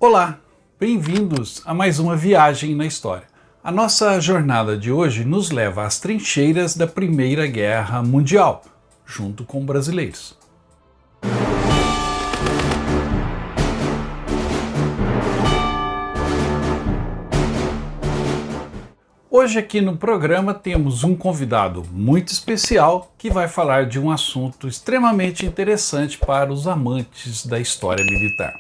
Olá, bem-vindos a mais uma viagem na história. A nossa jornada de hoje nos leva às trincheiras da Primeira Guerra Mundial, junto com brasileiros. Hoje aqui no programa temos um convidado muito especial que vai falar de um assunto extremamente interessante para os amantes da história militar.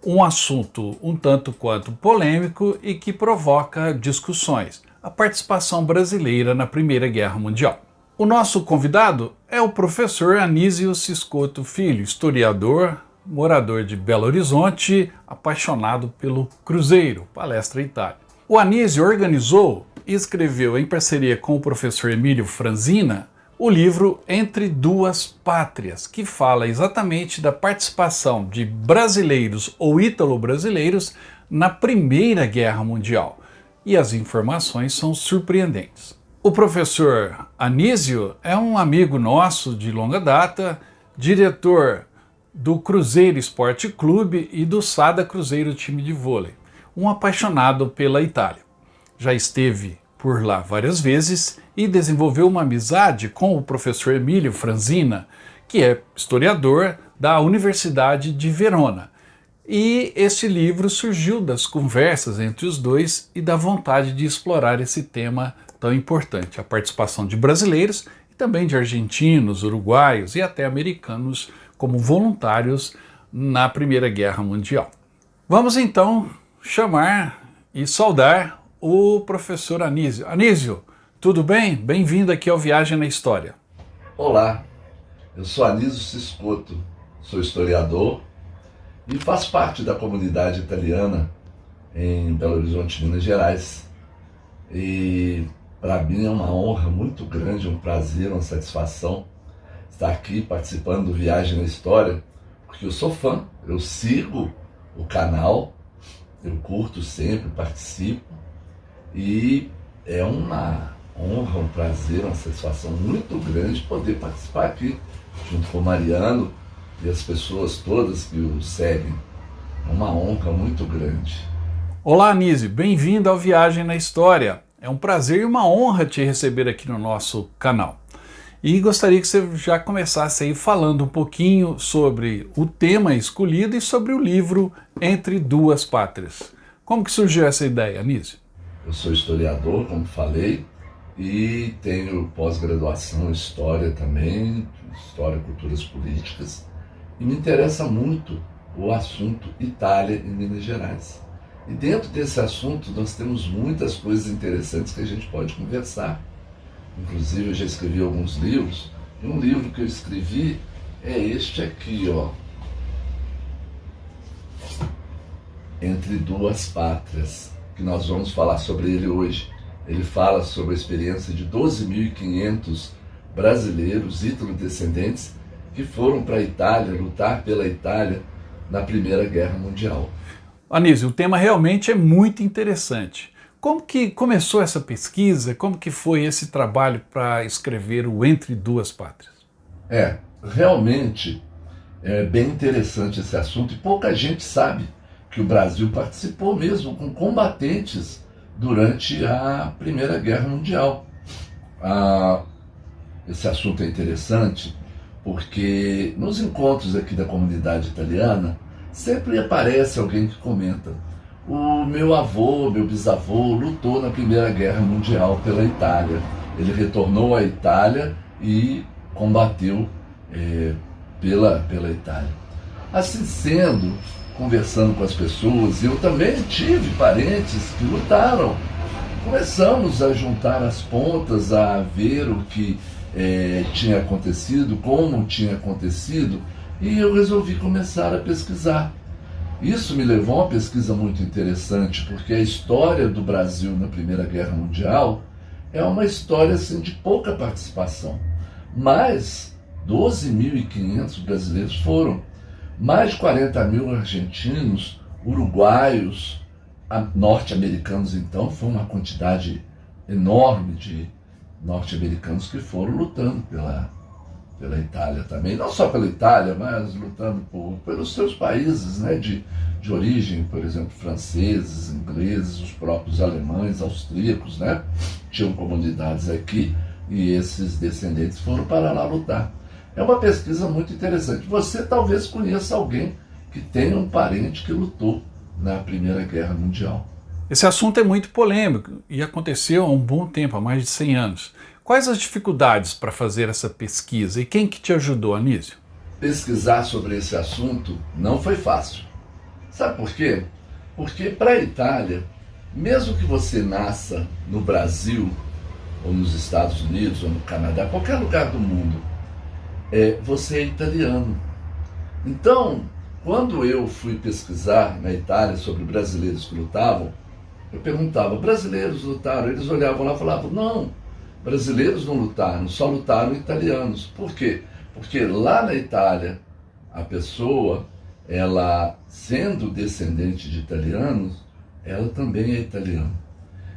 Um assunto um tanto quanto polêmico e que provoca discussões: a participação brasileira na Primeira Guerra Mundial. O nosso convidado é o professor Anísio Ciscotto Filho, historiador, morador de Belo Horizonte, apaixonado pelo Cruzeiro, Palestra Itália. O Anísio organizou e escreveu, em parceria com o professor Emílio Franzina, o livro Entre Duas Pátrias, que fala exatamente da participação de brasileiros ou ítalo-brasileiros na Primeira Guerra Mundial. E as informações são surpreendentes. O professor Anísio é um amigo nosso de longa data, diretor do Cruzeiro Esporte Clube e do Sada Cruzeiro time de vôlei, um apaixonado pela Itália. Já esteve por lá várias vezes e desenvolveu uma amizade com o professor Emílio Franzina, que é historiador da Universidade de Verona. E esse livro surgiu das conversas entre os dois e da vontade de explorar esse tema tão importante, a participação de brasileiros e também de argentinos, uruguaios e até americanos como voluntários na Primeira Guerra Mundial. Vamos então chamar e saudar o professor Anísio. Anísio, tudo bem? Bem-vindo aqui ao Viagem na História. Olá, eu sou Anísio Ciscotto, sou historiador e faço parte da comunidade italiana em Belo Horizonte, Minas Gerais. E para mim é uma honra muito grande, um prazer, uma satisfação estar aqui participando do Viagem na História, porque eu sou fã, eu sigo o canal, eu curto sempre, participo. E é uma honra, um prazer, uma satisfação muito grande poder participar aqui, junto com o Mariano e as pessoas todas que o seguem. É uma honra muito grande. Olá, Anísio, bem-vindo ao Viagem na História. É um prazer e uma honra te receber aqui no nosso canal. E gostaria que você já começasse aí falando um pouquinho sobre o tema escolhido e sobre o livro Entre Duas Pátrias. Como que surgiu essa ideia, Anísio? Eu sou historiador, como falei, e tenho pós-graduação em História também, História e Culturas Políticas, e me interessa muito o assunto Itália e Minas Gerais. E dentro desse assunto nós temos muitas coisas interessantes que a gente pode conversar. Inclusive eu já escrevi alguns livros, e um livro que eu escrevi é este aqui, ó, Entre Duas Pátrias, que nós vamos falar sobre ele hoje. Ele fala sobre a experiência de 12.500 brasileiros ítalo-descendentes que foram para a Itália, lutar pela Itália na Primeira Guerra Mundial. Anísio, o tema realmente é muito interessante. Como que começou essa pesquisa? Como que foi esse trabalho para escrever o Entre Duas Pátrias? Realmente é bem interessante esse assunto e pouca gente sabe que o Brasil participou mesmo com combatentes durante a Primeira Guerra Mundial. Esse assunto é interessante porque nos encontros aqui da comunidade italiana sempre aparece alguém que comenta: o meu avô, meu bisavô lutou na Primeira Guerra Mundial pela Itália. Ele retornou à Itália e combateu pela Itália. Assim sendo, conversando com as pessoas, eu também tive parentes que lutaram. Começamos a juntar as pontas, a ver o que tinha acontecido, como tinha acontecido, e eu resolvi começar a pesquisar. Isso me levou a uma pesquisa muito interessante, porque a história do Brasil na Primeira Guerra Mundial é uma história assim, de pouca participação. Mas 12.500 brasileiros foram. Mais de 40.000 argentinos, uruguaios, norte-americanos, então, foi uma quantidade enorme de norte-americanos que foram lutando pela Itália também, não só pela Itália, mas lutando pelos seus países, né, de origem, por exemplo, franceses, ingleses, os próprios alemães, austríacos, né, tinham comunidades aqui e esses descendentes foram para lá lutar. É uma pesquisa muito interessante. Você talvez conheça alguém que tenha um parente que lutou na Primeira Guerra Mundial. Esse assunto é muito polêmico e aconteceu há um bom tempo, há mais de 100 anos. Quais as dificuldades para fazer essa pesquisa e quem que te ajudou, Anísio? Pesquisar sobre esse assunto não foi fácil. Sabe por quê? Porque para a Itália, mesmo que você nasça no Brasil, ou nos Estados Unidos, ou no Canadá, qualquer lugar do mundo, você é italiano. Então, quando eu fui pesquisar na Itália sobre brasileiros que lutavam, eu perguntava, brasileiros lutaram? Eles olhavam lá e falavam, não, brasileiros não lutaram, só lutaram italianos. Por quê? Porque lá na Itália, a pessoa, ela sendo descendente de italianos, ela também é italiana.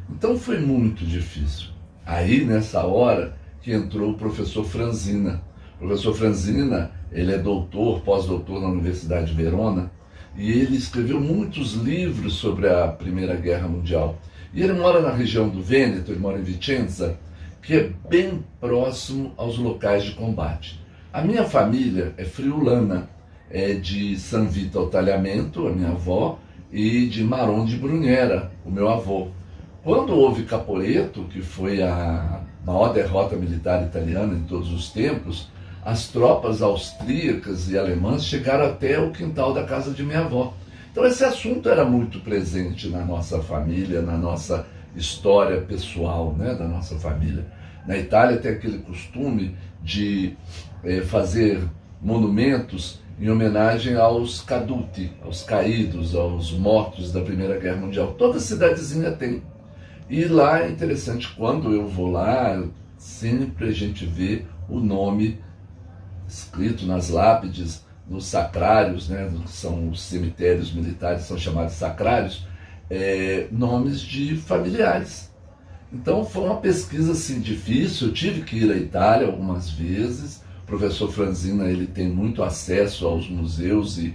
Então foi muito difícil. Aí, nessa hora, que entrou o professor Franzina. O professor Franzina, ele é doutor, pós-doutor na Universidade de Verona, e ele escreveu muitos livros sobre a Primeira Guerra Mundial. E ele mora na região do Vêneto, ele mora em Vicenza, que é bem próximo aos locais de combate. A minha família é friulana, é de San Vito ao Tagliamento, a minha avó, e de Maron de Brunera, o meu avô. Quando houve Caporetto, que foi a maior derrota militar italiana de todos os tempos, as tropas austríacas e alemãs chegaram até o quintal da casa de minha avó. Então esse assunto era muito presente na nossa família, na nossa história pessoal, né, da nossa família. Na Itália tem aquele costume de fazer monumentos em homenagem aos caduti, aos caídos, aos mortos da Primeira Guerra Mundial. Toda cidadezinha tem. E lá é interessante, quando eu vou lá, sempre a gente vê o nome escrito nas lápides, nos sacrários, né, que são os cemitérios militares, são chamados sacrários, nomes de familiares. Então foi uma pesquisa assim, difícil, eu tive que ir à Itália algumas vezes. O professor Franzina, ele tem muito acesso aos museus e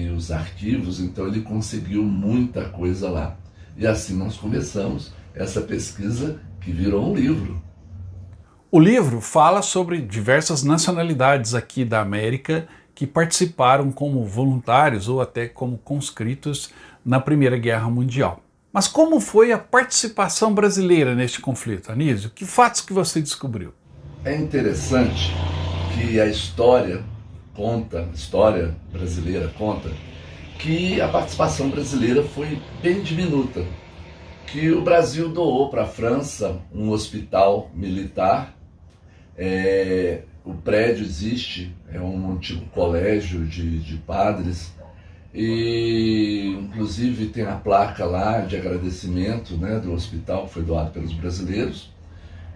os arquivos, então ele conseguiu muita coisa lá. E assim nós começamos essa pesquisa que virou um livro. O livro fala sobre diversas nacionalidades aqui da América que participaram como voluntários ou até como conscritos na Primeira Guerra Mundial. Mas como foi a participação brasileira neste conflito, Anísio? Que fatos que você descobriu? É interessante que a história brasileira conta, que a participação brasileira foi bem diminuta. Que o Brasil doou para a França um hospital militar. O prédio existe, é um antigo colégio de padres, e inclusive tem a placa lá de agradecimento, né, do hospital que foi doado pelos brasileiros,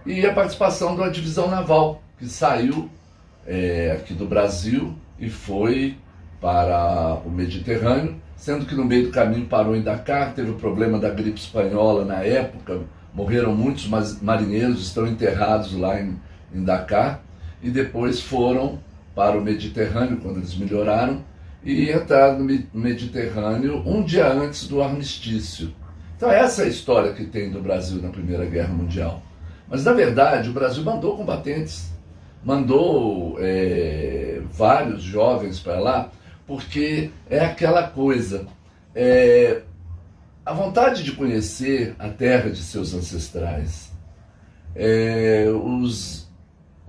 e a participação de uma divisão naval que saiu aqui do Brasil e foi para o Mediterrâneo, sendo que no meio do caminho parou em Dakar, teve o problema da gripe espanhola na época, morreram muitos marinheiros, estão enterrados lá em Dakar, e depois foram para o Mediterrâneo quando eles melhoraram e entraram no Mediterrâneo um dia antes do armistício. Então essa é a história que tem do Brasil na Primeira Guerra Mundial. Mas na verdade o Brasil mandou combatentes, mandou vários jovens para lá, porque é aquela coisa, a vontade de conhecer a terra de seus ancestrais. Os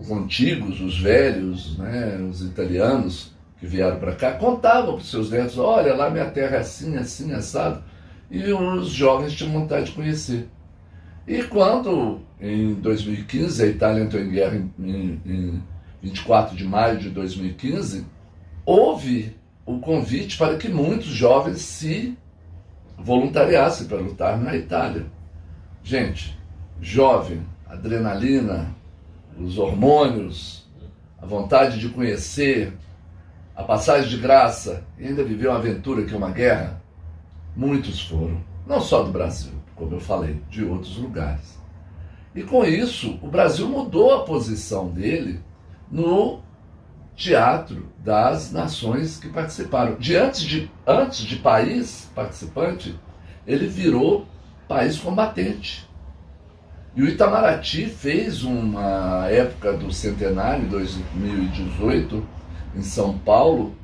antigos, os velhos, né, os italianos que vieram para cá, contavam para os seus netos, olha, lá minha terra é assim, assim, assado, e os jovens tinham vontade de conhecer. E quando, em 2015, a Itália entrou em guerra em 24 de maio de 2015, houve o convite para que muitos jovens se voluntariassem para lutar na Itália. Gente, jovem, adrenalina, os hormônios, a vontade de conhecer, a passagem de graça, e ainda viver uma aventura que é uma guerra, muitos foram, não só do Brasil, como eu falei, de outros lugares. E com isso, o Brasil mudou a posição dele no teatro das nações que participaram. Antes de país participante, ele virou país combatente. E o Itamaraty fez uma época do centenário, 2018, em São Paulo,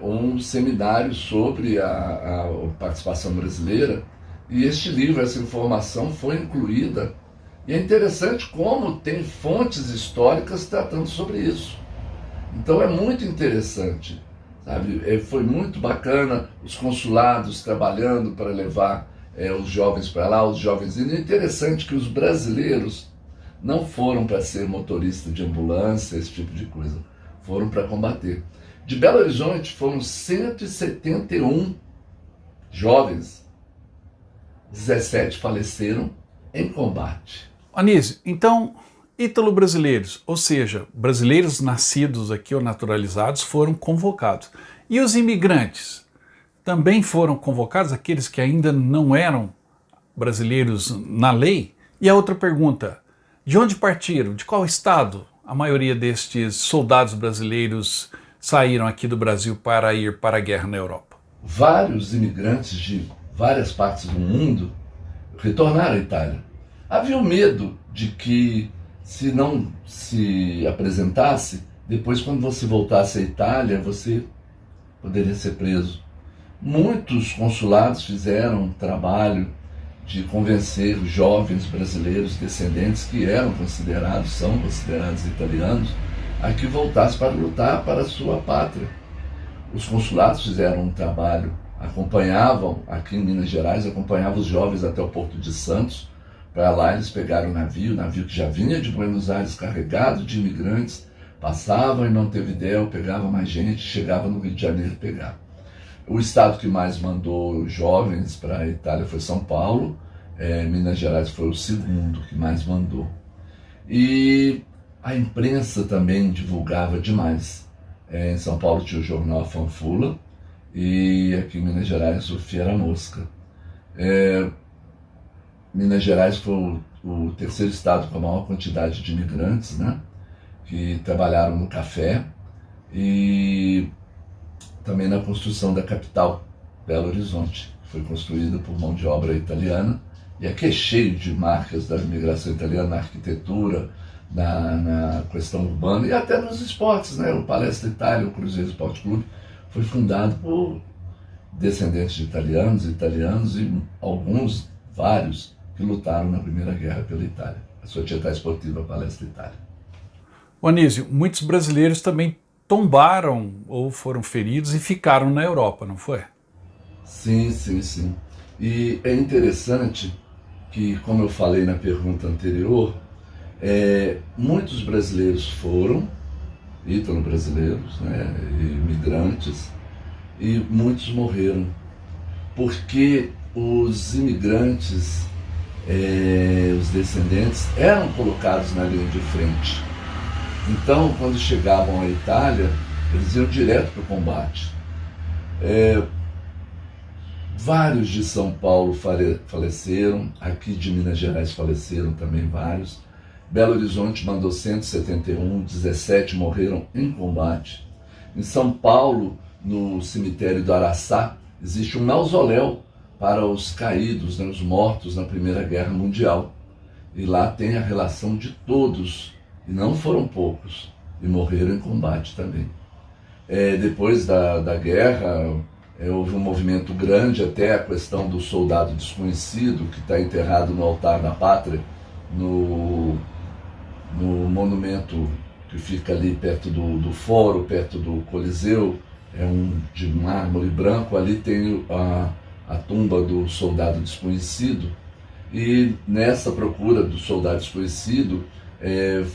um seminário sobre a participação brasileira, e este livro, essa informação foi incluída. E é interessante como tem fontes históricas tratando sobre isso. Então é muito interessante, sabe? Foi muito bacana os consulados trabalhando para levar os jovens para lá, os jovens indo. É interessante que os brasileiros não foram para ser motorista de ambulância, esse tipo de coisa. Foram para combater. De Belo Horizonte foram 171 jovens, 17 faleceram em combate. Anísio, então, ítalo-brasileiros, ou seja, brasileiros nascidos aqui ou naturalizados, foram convocados. E os imigrantes também foram convocados, aqueles que ainda não eram brasileiros na lei? E a outra pergunta, de onde partiram? De qual estado a maioria destes soldados brasileiros saíram aqui do Brasil para ir para a guerra na Europa? Vários imigrantes de várias partes do mundo retornaram à Itália. Havia o medo de que, se não se apresentasse, depois quando você voltasse à Itália, você poderia ser preso. Muitos consulados fizeram um trabalho de convencer os jovens brasileiros descendentes que são considerados italianos, a que voltassem para lutar para a sua pátria. Os consulados fizeram um trabalho, acompanhavam, aqui em Minas Gerais, acompanhavam os jovens até o Porto de Santos. Para lá eles pegaram o navio que já vinha de Buenos Aires carregado de imigrantes, passavam em Montevidéu, pegava mais gente, chegava no Rio de Janeiro e pegava. O estado que mais mandou jovens para a Itália foi São Paulo, Minas Gerais foi o segundo que mais mandou. E a imprensa também divulgava demais. Em São Paulo tinha o jornal A Fanfula e aqui em Minas Gerais o Fiera Mosca. Minas Gerais foi o terceiro estado com a maior quantidade de imigrantes, né, que trabalharam no café e também na construção da capital, Belo Horizonte, que foi construída por mão de obra italiana, e aqui é cheio de marcas da imigração italiana na arquitetura, na questão urbana e até nos esportes, né? O Palestra Itália, o Cruzeiro Esporte Clube, foi fundado por descendentes de italianos e vários, que lutaram na Primeira Guerra pela Itália. A Società Esportiva Palestra Itália. Anísio, muitos brasileiros também tombaram ou foram feridos e ficaram na Europa, não foi? Sim. E é interessante que, como eu falei na pergunta anterior, muitos brasileiros foram, ítalo-brasileiros, né, imigrantes, e muitos morreram, porque os imigrantes, os descendentes, eram colocados na linha de frente. Então, quando chegavam à Itália, eles iam direto para o combate. Vários de São Paulo faleceram, aqui de Minas Gerais faleceram também vários. Belo Horizonte mandou 171, 17 morreram em combate. Em São Paulo, no cemitério do Araçá, existe um mausoléu para os caídos, né, os mortos na Primeira Guerra Mundial. E lá tem a relação de todos, e não foram poucos, e morreram em combate também. Depois da guerra, houve um movimento grande, até a questão do soldado desconhecido, que está enterrado no altar da pátria, no monumento que fica ali perto do fórum, perto do Coliseu, de mármore branco, ali tem a tumba do soldado desconhecido, e nessa procura do soldado desconhecido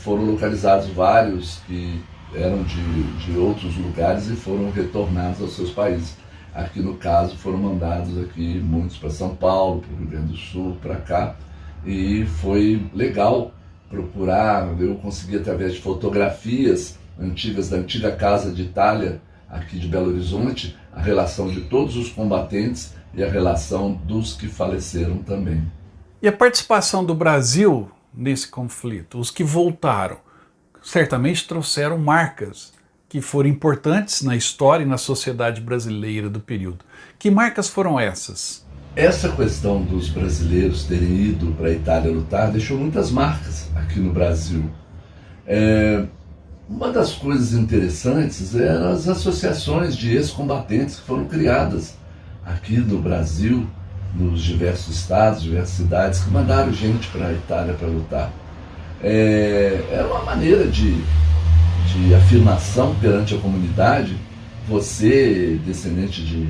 foram localizados vários que eram de outros lugares e foram retornados aos seus países. Aqui no caso foram mandados aqui muitos para São Paulo, para o Rio Grande do Sul, para cá, e foi legal procurar. Eu consegui, através de fotografias antigas da antiga Casa de Itália, aqui de Belo Horizonte, a relação de todos os combatentes e a relação dos que faleceram também. E a participação do Brasil nesse conflito, os que voltaram, certamente trouxeram marcas que foram importantes na história e na sociedade brasileira do período. Que marcas foram essas? Essa questão dos brasileiros terem ido para a Itália lutar deixou muitas marcas aqui no Brasil. Uma das coisas interessantes eram as associações de ex-combatentes que foram criadas aqui no Brasil, nos diversos estados, diversas cidades, que mandaram gente para a Itália para lutar. Era uma maneira de afirmação perante a comunidade. Você, descendente de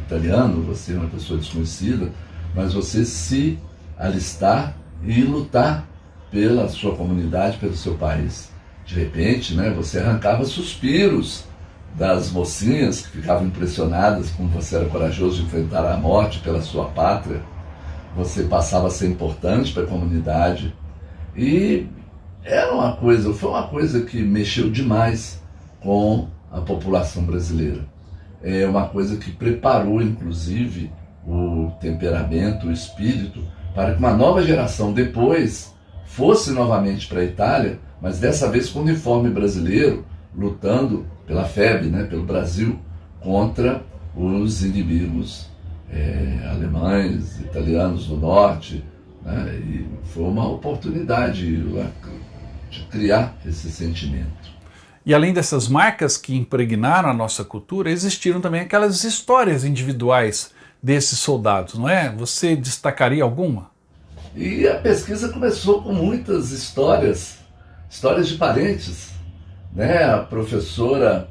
italiano, você é uma pessoa desconhecida, mas você se alistar e lutar pela sua comunidade, pelo seu país. De repente, né, você arrancava suspiros das mocinhas que ficavam impressionadas como você era corajoso de enfrentar a morte pela sua pátria. Você passava a ser importante para a comunidade. E foi uma coisa que mexeu demais com a população brasileira. É uma coisa que preparou, inclusive, o temperamento, o espírito, para que uma nova geração depois fosse novamente para a Itália, mas dessa vez com o uniforme brasileiro, lutando pela FEB, né, pelo Brasil, contra os inimigos alemães, italianos do norte, né, e foi uma oportunidade de criar esse sentimento. E além dessas marcas que impregnaram a nossa cultura, existiram também aquelas histórias individuais desses soldados, não é? Você destacaria alguma? E a pesquisa começou com muitas histórias de parentes, né? A professora,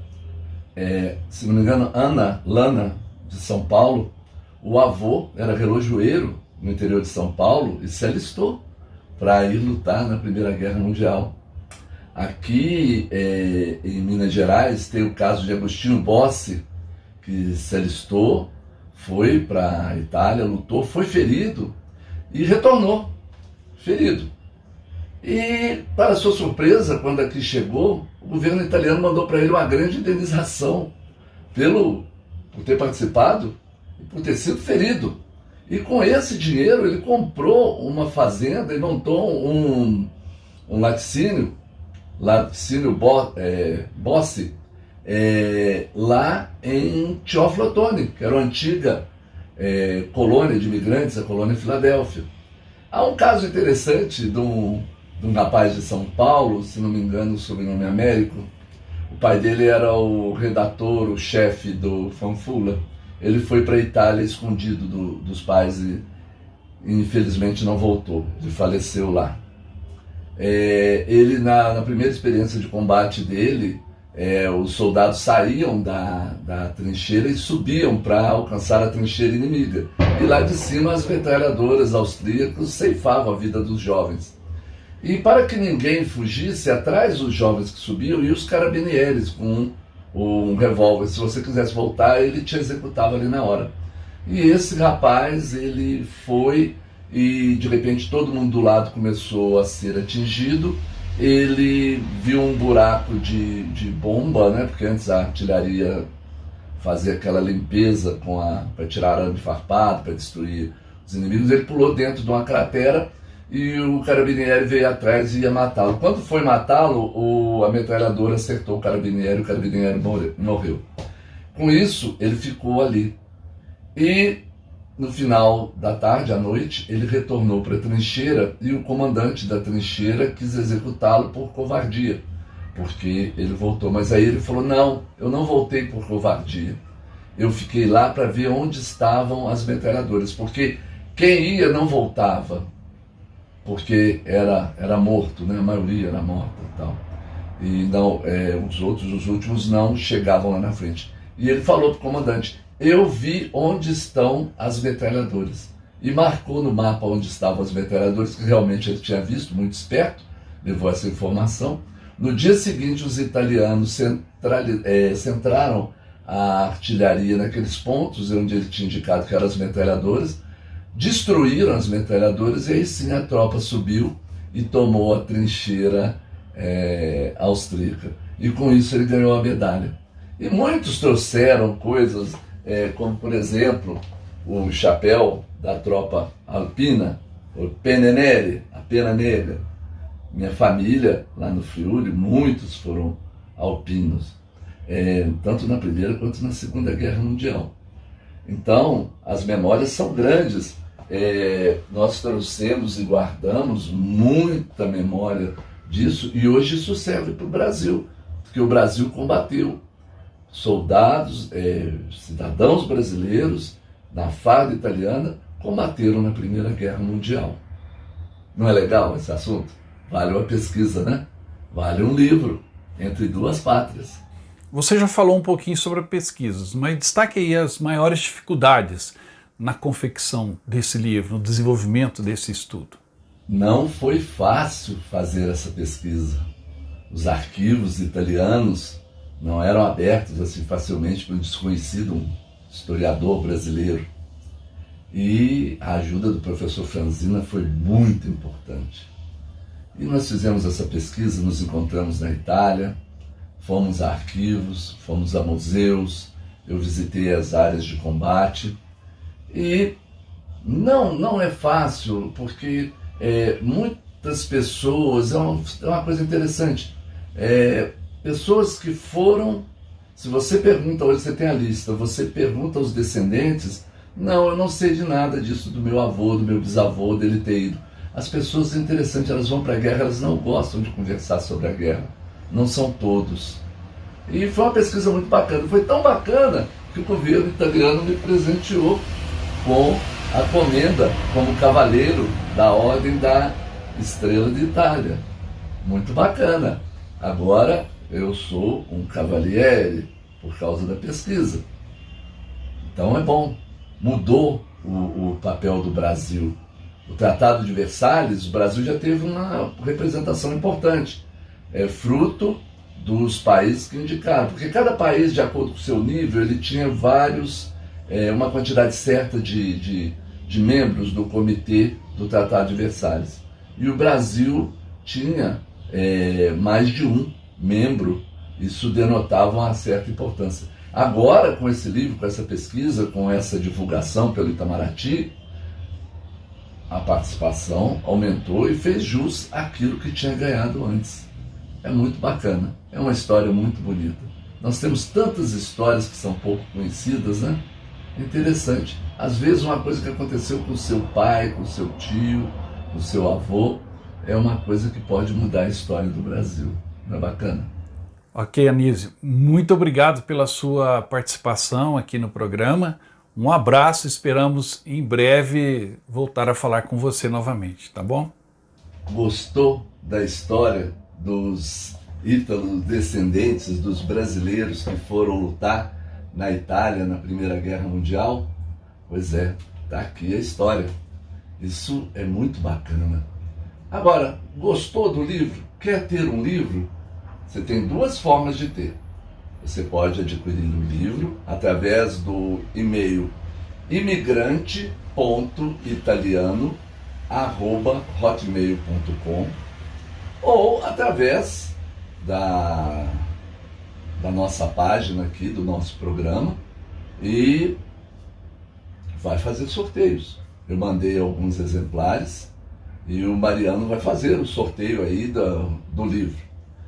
se não me engano, Ana Lana, de São Paulo, o avô era relojoeiro no interior de São Paulo e se alistou para ir lutar na Primeira Guerra Mundial. Aqui em Minas Gerais tem o caso de Agostinho Bossi, que se alistou, foi para a Itália, lutou, foi ferido e retornou ferido. E, para sua surpresa, quando aqui chegou, o governo italiano mandou para ele uma grande indenização por ter participado e por ter sido ferido. E com esse dinheiro ele comprou uma fazenda e montou um laticínio Bossi, lá em Teófilo Otoni, que era uma antiga colônia de imigrantes, a colônia Filadélfia. Há um caso interessante de um rapaz de São Paulo, se não me engano, o sobrenome é Américo. O pai dele era o redator, o chefe do Fanfula. Ele foi para a Itália escondido dos pais e infelizmente não voltou, ele faleceu lá. Ele, na primeira experiência de combate dele, os soldados saíam da trincheira e subiam para alcançar a trincheira inimiga. E lá de cima as metralhadoras austríacas ceifavam a vida dos jovens. E para que ninguém fugisse, atrás dos jovens que subiam, iam os carabinieres com um revólver. Se você quisesse voltar, ele te executava ali na hora. E esse rapaz, ele foi e de repente todo mundo do lado começou a ser atingido. Ele viu um buraco de bomba, né? Porque antes a artilharia fazia aquela limpeza para tirar arame farpado, para destruir os inimigos. Ele pulou dentro de uma cratera e o carabinieri veio atrás e ia matá-lo. Quando foi matá-lo, a metralhadora acertou o carabinieri morreu. Com isso, ele ficou ali. E no final da tarde, à noite, ele retornou para a trincheira e o comandante da trincheira quis executá-lo por covardia, porque ele voltou. Mas aí ele falou, não, eu não voltei por covardia. Eu fiquei lá para ver onde estavam as metralhadoras, porque quem ia não voltava, porque era morto, né? A maioria era morta e tal. E não, os últimos não chegavam lá na frente. E ele falou para o comandante, eu vi onde estão as metralhadoras. E marcou no mapa onde estavam as metralhadoras, que realmente ele tinha visto, muito esperto, levou essa informação. No dia seguinte, os italianos centraram a artilharia naqueles pontos onde ele tinha indicado que eram as metralhadoras, destruíram as metralhadoras e aí sim a tropa subiu e tomou a trincheira austríaca. E com isso ele ganhou a medalha. E muitos trouxeram coisas, como por exemplo, o chapéu da tropa alpina, o Penne Nere, a pena negra, Minha família, lá no Friuli, muitos foram alpinos, tanto na Primeira quanto na Segunda Guerra Mundial. Então, as memórias são grandes. Nós trouxemos e guardamos muita memória disso, e hoje isso serve para o Brasil, porque o Brasil combateu. Soldados, cidadãos brasileiros na farda italiana combateram na Primeira Guerra Mundial. Não é legal esse assunto? Vale uma pesquisa, né? Vale um livro, Entre Duas Pátrias. Você já falou um pouquinho sobre pesquisas, mas destaque aí as maiores dificuldades na confecção desse livro, no desenvolvimento desse estudo. Não foi fácil fazer essa pesquisa. Os arquivos italianos não eram abertos assim facilmente para um desconhecido, um historiador brasileiro. E a ajuda do professor Franzina foi muito importante. E nós fizemos essa pesquisa, nos encontramos na Itália, fomos a arquivos, fomos a museus, eu visitei as áreas de combate. E não é fácil, porque muitas pessoas, é uma coisa interessante, pessoas que foram, se você pergunta, hoje você tem a lista, você pergunta aos descendentes, não, eu não sei de nada disso do meu avô, do meu bisavô, dele ter ido. As pessoas, é interessante, elas vão para a guerra, elas não gostam de conversar sobre a guerra, não são todos. E foi uma pesquisa muito bacana, foi tão bacana que o governo italiano me presenteou com a comenda como cavaleiro da Ordem da Estrela de Itália. Muito bacana. Agora eu sou um cavaliere por causa da pesquisa. Então é bom. Mudou o papel do Brasil. O Tratado de Versalhes, o Brasil já teve uma representação importante. É fruto dos países que indicaram. Porque cada país, de acordo com o seu nível, ele tinha uma quantidade certa de membros do comitê do Tratado de Versalhes. E o Brasil tinha mais de um membro, isso denotava uma certa importância. Agora, com esse livro, com essa pesquisa, com essa divulgação pelo Itamaraty, a participação aumentou e fez jus àquilo que tinha ganhado antes. É muito bacana, é uma história muito bonita. Nós temos tantas histórias que são pouco conhecidas, né? É interessante. Às vezes uma coisa que aconteceu com o seu pai, com o seu tio, com o seu avô, é uma coisa que pode mudar a história do Brasil. Não é bacana? Ok, Anísio, muito obrigado pela sua participação aqui no programa. Um abraço, esperamos em breve voltar a falar com você novamente, tá bom? Gostou da história dos ítalo-descendentes, dos brasileiros que foram lutar na Itália na Primeira Guerra Mundial? Pois é, tá aqui a história. Isso é muito bacana. Agora, gostou do livro? Quer ter um livro? Você tem duas formas de ter. Você pode adquirir o livro através do e-mail imigrante.italiano@hotmail.com ou através da nossa página aqui, do nosso programa, e vai fazer sorteios. Eu mandei alguns exemplares e o Mariano vai fazer o sorteio aí do livro.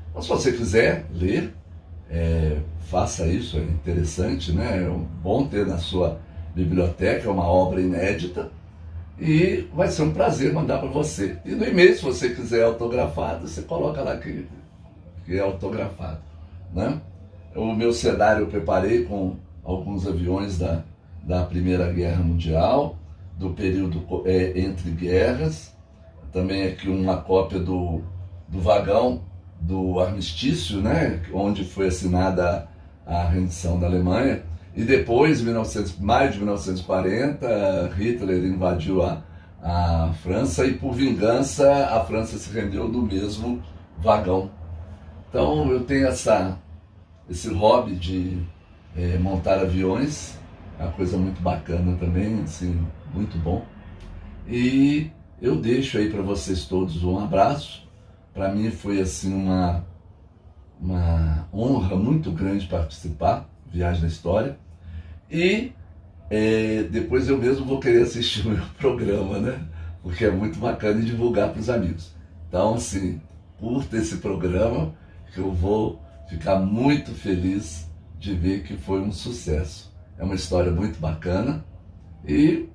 Então, se você quiser ler, faça isso, é interessante, né? É bom ter na sua biblioteca, é uma obra inédita e vai ser um prazer mandar para você. E no e-mail, se você quiser autografado, você coloca lá que é autografado, né? O meu cenário eu preparei com alguns aviões da Primeira Guerra Mundial, do período entre guerras, também aqui uma cópia do vagão do armistício, né, onde foi assinada a rendição da Alemanha, e depois, maio de 1940, Hitler invadiu a França e, por vingança, a França se rendeu no mesmo vagão. Então eu tenho esse hobby de montar aviões, é uma coisa muito bacana também, assim, muito bom. E eu deixo aí para vocês todos um abraço. Para mim foi assim uma honra muito grande participar, Viagem na História. E depois eu mesmo vou querer assistir o meu programa, né? Porque é muito bacana e divulgar para os amigos. Então, assim, curta esse programa, que eu vou ficar muito feliz de ver que foi um sucesso. É uma história muito bacana e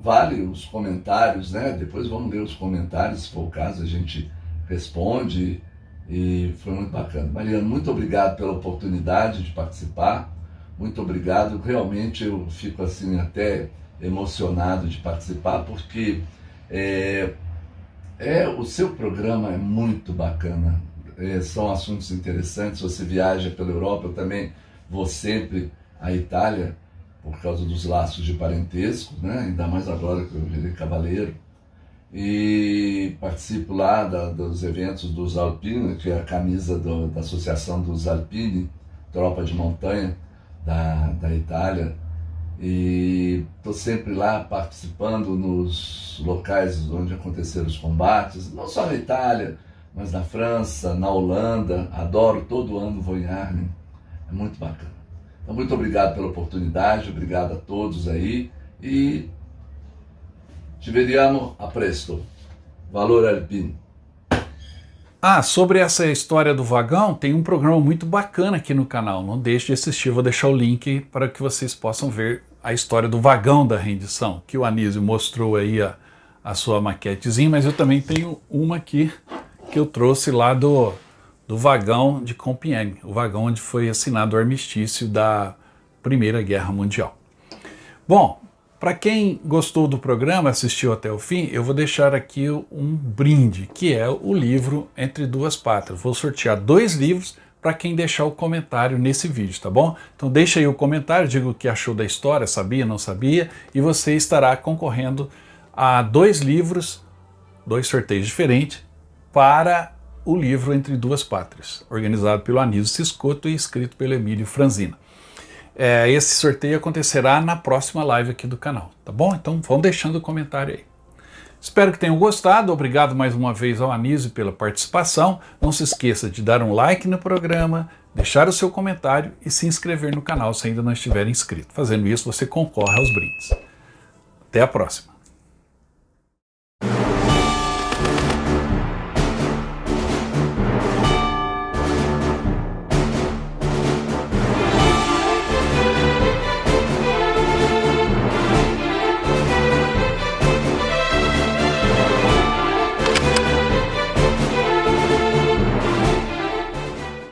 vale os comentários, né? Depois vamos ler os comentários, se for o caso, a gente responde, e foi muito bacana. Mariana, muito obrigado pela oportunidade de participar, muito obrigado, realmente eu fico assim até emocionado de participar, porque o seu programa é muito bacana, são assuntos interessantes, você viaja pela Europa, eu também vou sempre à Itália, por causa dos laços de parentesco, né? Ainda mais agora que eu virei cavaleiro, e participo lá dos eventos dos Alpini, que é a camisa da Associação dos Alpini, tropa de montanha da Itália, e estou sempre lá participando nos locais onde aconteceram os combates, não só na Itália, mas na França, na Holanda, adoro, todo ano vou em Arnhem, é muito bacana. Então, muito obrigado pela oportunidade, obrigado a todos aí e ci vediamo a presto. Valor Alpino. Sobre essa história do vagão, tem um programa muito bacana aqui no canal, não deixe de assistir, vou deixar o link para que vocês possam ver a história do vagão da rendição, que o Anísio mostrou aí a sua maquetezinha, mas eu também tenho uma aqui que eu trouxe lá do vagão de Compiègne, o vagão onde foi assinado o armistício da Primeira Guerra Mundial. Bom, para quem gostou do programa, assistiu até o fim, eu vou deixar aqui um brinde, que é o livro Entre Duas Pátrias. Vou sortear 2 livros para quem deixar o comentário nesse vídeo, tá bom? Então deixa aí o comentário, diga o que achou da história, sabia, não sabia, e você estará concorrendo a 2 livros, 2 sorteios diferentes, para o livro Entre Duas Pátrias, organizado pelo Anísio Ciscotto e escrito pelo Emílio Franzina. Esse sorteio acontecerá na próxima live aqui do canal, tá bom? Então vão deixando o comentário aí. Espero que tenham gostado, obrigado mais uma vez ao Anísio pela participação. Não se esqueça de dar um like no programa, deixar o seu comentário e se inscrever no canal se ainda não estiver inscrito. Fazendo isso, você concorre aos brindes. Até a próxima!